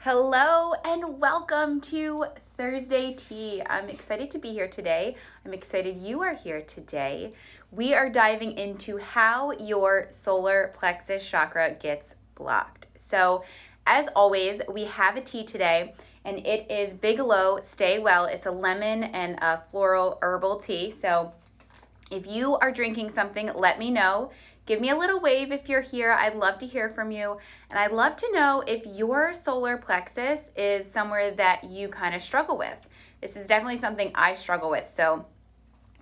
Hello and welcome to Thursday Tea. I'm excited to be here today. I'm excited you are here today. We are diving into how your solar plexus chakra gets blocked. So, as always, we have a tea today and it is Bigelow Stay Well. It's a lemon and a floral herbal tea. So, if you are drinking something, let me know. Give me a little wave if you're here. I'd love to hear from you. And I'd love to know if your solar plexus is somewhere that you kind of struggle with. This is definitely something I struggle with. So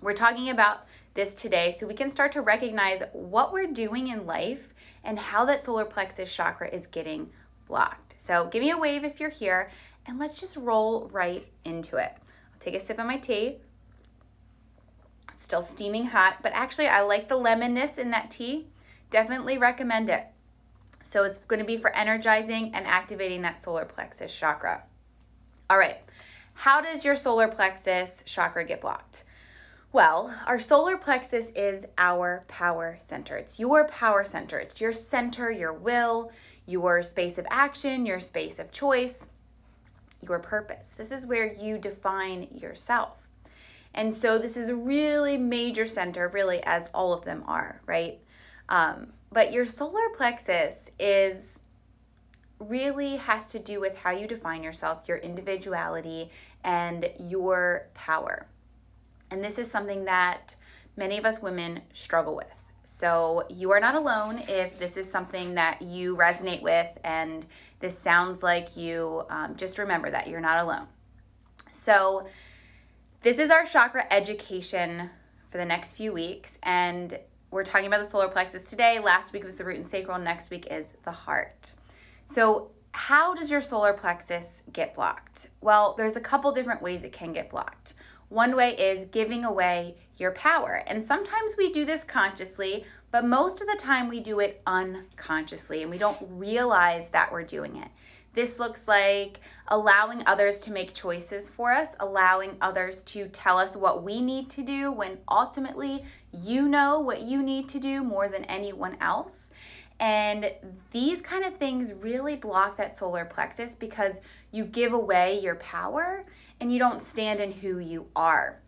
we're talking about this today so we can start to recognize what we're doing in life and how that solar plexus chakra is getting blocked. So give me a wave if you're here and let's just roll right into it. I'll take a sip of my tea. Still steaming hot, but actually I like the lemonness in that tea. Definitely recommend it. So it's going to be for energizing and activating that solar plexus chakra. All right, how does your solar plexus chakra get blocked? Well, our solar plexus is our power center. It's your power center. It's your center, your will, your space of action, your space of choice, your purpose. This is where you define yourself. And so this is a really major center, really, as all of them are, right? But your solar plexus really has to do with how you define yourself, your individuality, and your power. And this is something that many of us women struggle with. So you are not alone if this is something that you resonate with and this sounds like you. Just remember that you're not alone. So this is our chakra education for the next few weeks, and we're talking about the solar plexus today. Last week was the root and sacral, next week is the heart. So how does your solar plexus get blocked? Well, there's a couple different ways it can get blocked. One way is giving away your power, and sometimes we do this consciously, but most of the time we do it unconsciously, and we don't realize that we're doing it. This looks like allowing others to make choices for us, allowing others to tell us what we need to do when ultimately you know what you need to do more than anyone else. And these kind of things really block that solar plexus because you give away your power and you don't stand in who you are.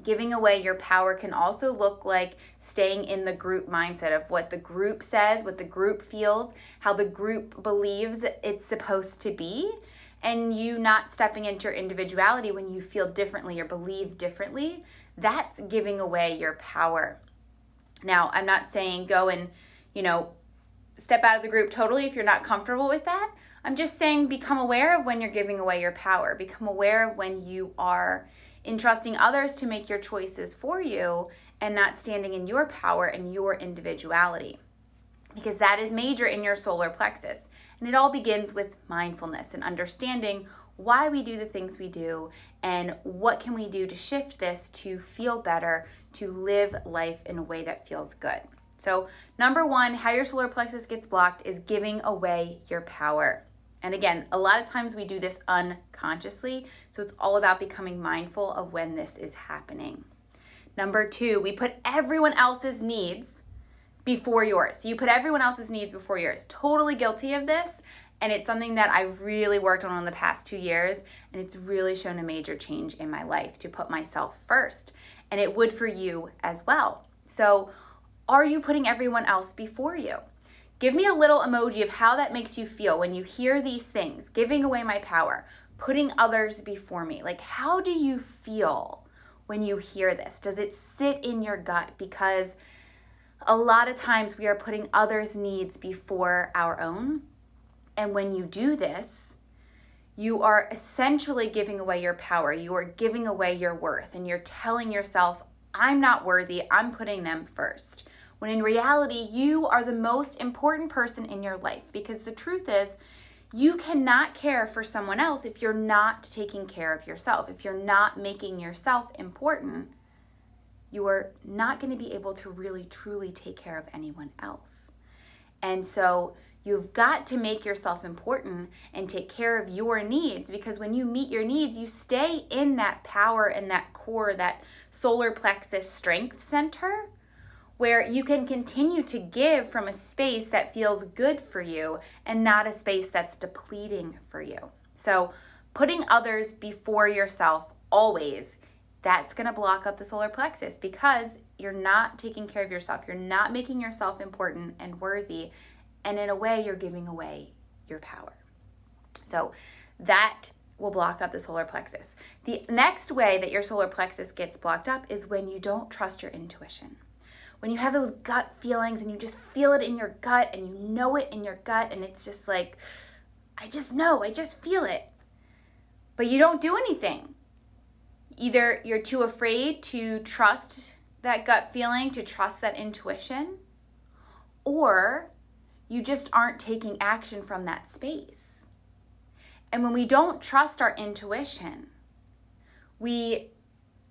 Giving away your power can also look like staying in the group mindset of what the group says, what the group feels, how the group believes it's supposed to be, and you not stepping into your individuality when you feel differently or believe differently. That's giving away your power. Now, I'm not saying go and, step out of the group totally if you're not comfortable with that. I'm just saying become aware of when you're giving away your power. Become aware of when you are entrusting others to make your choices for you and not standing in your power and your individuality, because that is major in your solar plexus. And it all begins with mindfulness and understanding why we do the things we do and what can we do to shift this to feel better, to live life in a way that feels good. So number one, how your solar plexus gets blocked is giving away your power. And again, a lot of times we do this unconsciously, so it's all about becoming mindful of when this is happening. Number two, we put everyone else's needs before yours. So you put everyone else's needs before yours. Totally guilty of this, and it's something that I've really worked on in the past 2 years, and it's really shown a major change in my life to put myself first, and it would for you as well. So are you putting everyone else before you? Give me a little emoji of how that makes you feel when you hear these things, giving away my power, putting others before me. Like, how do you feel when you hear this? Does it sit in your gut? Because a lot of times we are putting others' needs before our own. And when you do this, you are essentially giving away your power. You are giving away your worth, and you're telling yourself, I'm not worthy, I'm putting them first. When in reality, you are the most important person in your life, because the truth is, you cannot care for someone else if you're not taking care of yourself. If you're not making yourself important, you are not going to be able to really, truly take care of anyone else. And so you've got to make yourself important and take care of your needs, because when you meet your needs, you stay in that power and that core, that solar plexus strength center, where you can continue to give from a space that feels good for you and not a space that's depleting for you. So putting others before yourself always, that's going to block up the solar plexus because you're not taking care of yourself. You're not making yourself important and worthy. And in a way, you're giving away your power. So that will block up the solar plexus. The next way that your solar plexus gets blocked up is when you don't trust your intuition. When you have those gut feelings and you just feel it in your gut and you know it in your gut and it's just like, I just know, I just feel it. But you don't do anything. Either you're too afraid to trust that gut feeling, to trust that intuition, or you just aren't taking action from that space. And when we don't trust our intuition, we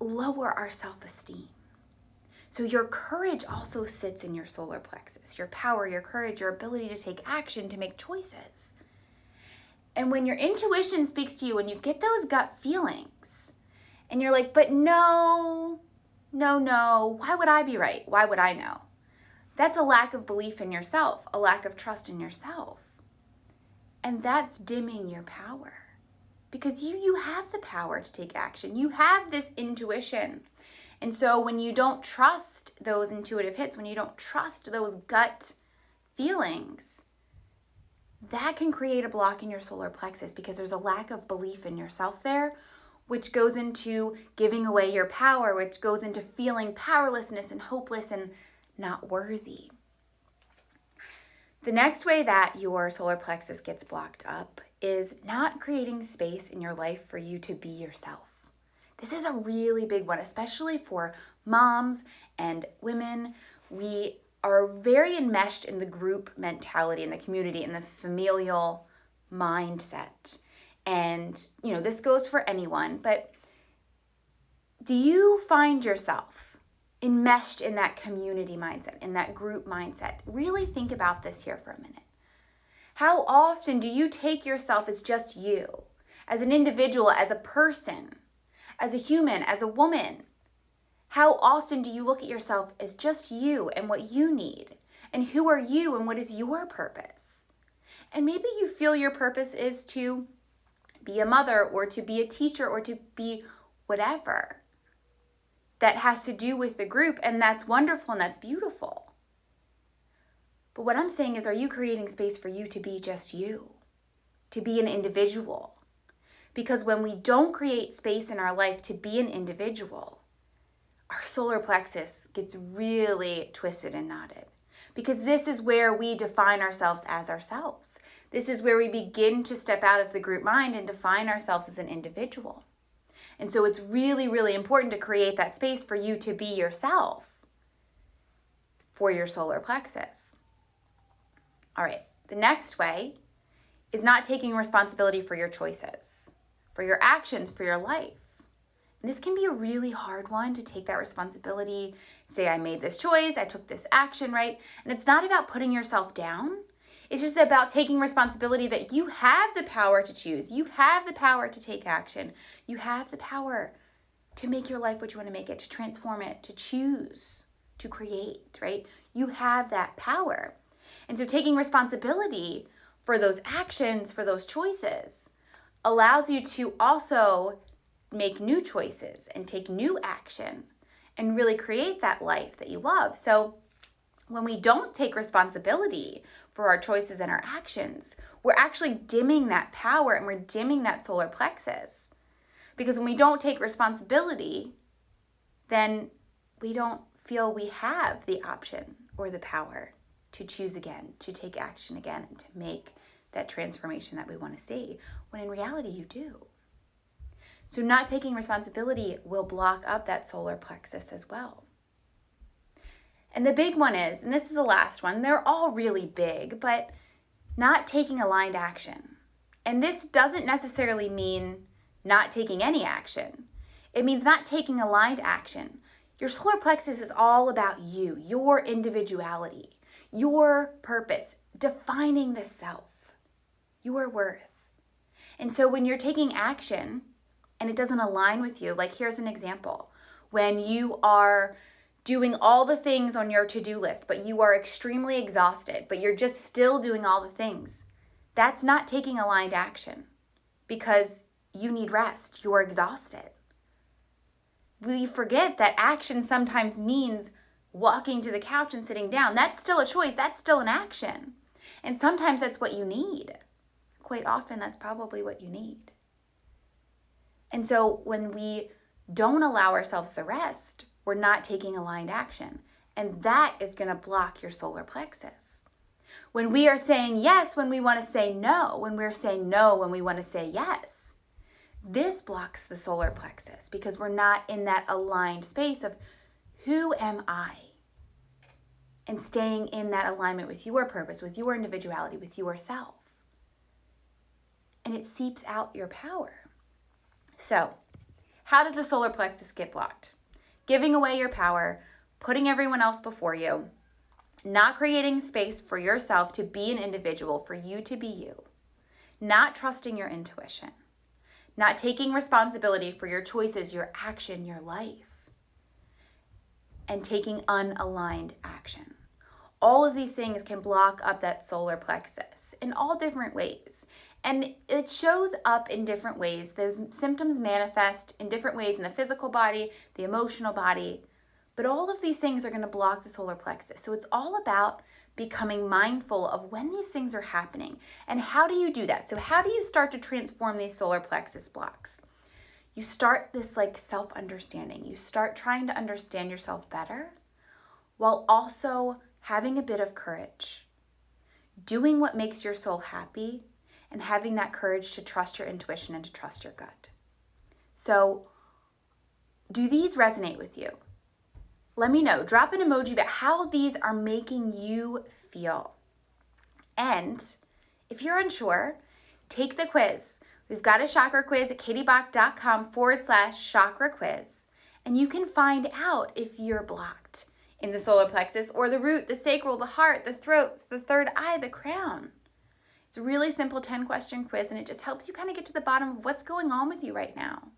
lower our self-esteem. So your courage also sits in your solar plexus, your power, your courage, your ability to take action, to make choices. And when your intuition speaks to you, when you get those gut feelings, and you're like, but no, why would I be right? Why would I know? That's a lack of belief in yourself, a lack of trust in yourself. And that's dimming your power. Because you have the power to take action. You have this intuition. And so when you don't trust those intuitive hits, when you don't trust those gut feelings, that can create a block in your solar plexus because there's a lack of belief in yourself there, which goes into giving away your power, which goes into feeling powerlessness and hopeless and not worthy. The next way that your solar plexus gets blocked up is not creating space in your life for you to be yourself. This is a really big one, especially for moms and women. We are very enmeshed in the group mentality, in the community, in the familial mindset. And, this goes for anyone, but do you find yourself enmeshed in that community mindset, in that group mindset? Really think about this here for a minute. How often do you take yourself as just you, as an individual, as a person, as a human, as a woman? How often do you look at yourself as just you and what you need? And who are you and what is your purpose? And maybe you feel your purpose is to be a mother or to be a teacher or to be whatever that has to do with the group, and that's wonderful and that's beautiful. But what I'm saying is, are you creating space for you to be just you, to be an individual? Because when we don't create space in our life to be an individual, our solar plexus gets really twisted and knotted. Because this is where we define ourselves as ourselves. This is where we begin to step out of the group mind and define ourselves as an individual. And so it's really, really important to create that space for you to be yourself for your solar plexus. All right, the next way is not taking responsibility for your choices, for your actions, for your life. And this can be a really hard one to take that responsibility. Say, I made this choice, I took this action, right? And it's not about putting yourself down. It's just about taking responsibility that you have the power to choose. You have the power to take action. You have the power to make your life what you want to make it, to transform it, to choose, to create, right? You have that power. And so taking responsibility for those actions, for those choices, allows you to also make new choices and take new action and really create that life that you love. So when we don't take responsibility for our choices and our actions, we're actually dimming that power and we're dimming that solar plexus. Because when we don't take responsibility, then we don't feel we have the option or the power to choose again, to take action again, and to make that transformation that we want to see, when in reality you do. So not taking responsibility will block up that solar plexus as well. And the big one is, and this is the last one, they're all really big, but not taking aligned action. And this doesn't necessarily mean not taking any action. It means not taking aligned action. Your solar plexus is all about you, your individuality, your purpose, defining the self, your worth. And so when you're taking action and it doesn't align with you, like here's an example. When you are doing all the things on your to-do list, but you are extremely exhausted, but you're just still doing all the things. That's not taking aligned action because you need rest. You are exhausted. We forget that action sometimes means walking to the couch and sitting down. That's still a choice. That's still an action. And sometimes that's what you need. Quite often, that's probably what you need. And so when we don't allow ourselves the rest, we're not taking aligned action. And that is going to block your solar plexus. When we are saying yes when we want to say no, when we're saying no when we want to say yes, this blocks the solar plexus because we're not in that aligned space of who am I? And staying in that alignment with your purpose, with your individuality, with yourself. And it seeps out your power. So, how does the solar plexus get blocked? Giving away your power, putting everyone else before you, not creating space for yourself to be an individual, for you to be you, not trusting your intuition, not taking responsibility for your choices, your action, your life, and taking unaligned action. All of these things can block up that solar plexus in all different ways. And it shows up in different ways. Those symptoms manifest in different ways in the physical body, the emotional body. But all of these things are going to block the solar plexus. So it's all about becoming mindful of when these things are happening. And how do you do that? So how do you start to transform these solar plexus blocks? You start this self-understanding. You start trying to understand yourself better while also having a bit of courage, doing what makes your soul happy, and having that courage to trust your intuition and to trust your gut. So, do these resonate with you? Let me know. Drop an emoji about how these are making you feel. And if you're unsure, take the quiz. We've got a chakra quiz at katiebach.com/chakra quiz. And you can find out if you're blocked in the solar plexus or the root, the sacral, the heart, the throat, the third eye, the crown. It's a really simple 10-question quiz, and it just helps you kind of get to the bottom of what's going on with you right now.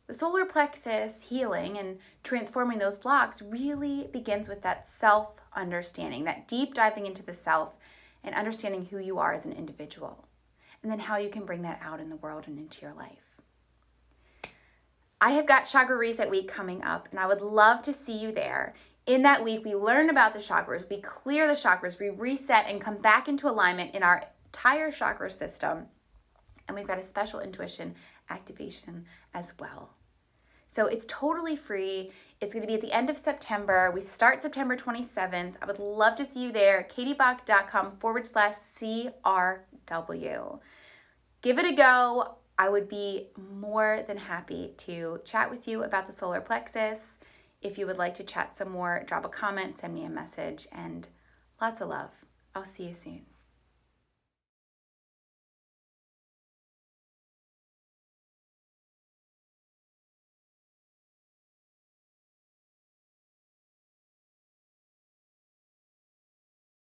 The solar plexus healing and transforming those blocks really begins with that self-understanding, that deep diving into the self and understanding who you are as an individual, and then how you can bring that out in the world and into your life. I have got Chakra Reset Week coming up, and I would love to see you there. In that week, we learn about the chakras, we clear the chakras, we reset and come back into alignment in our entire chakra system. And we've got a special intuition activation as well. So it's totally free. It's going to be at the end of September. We start September 27th. I would love to see you there. katiebach.com/CRW. Give it a go. I would be more than happy to chat with you about the solar plexus. If you would like to chat some more, drop a comment, send me a message, and lots of love. I'll see you soon.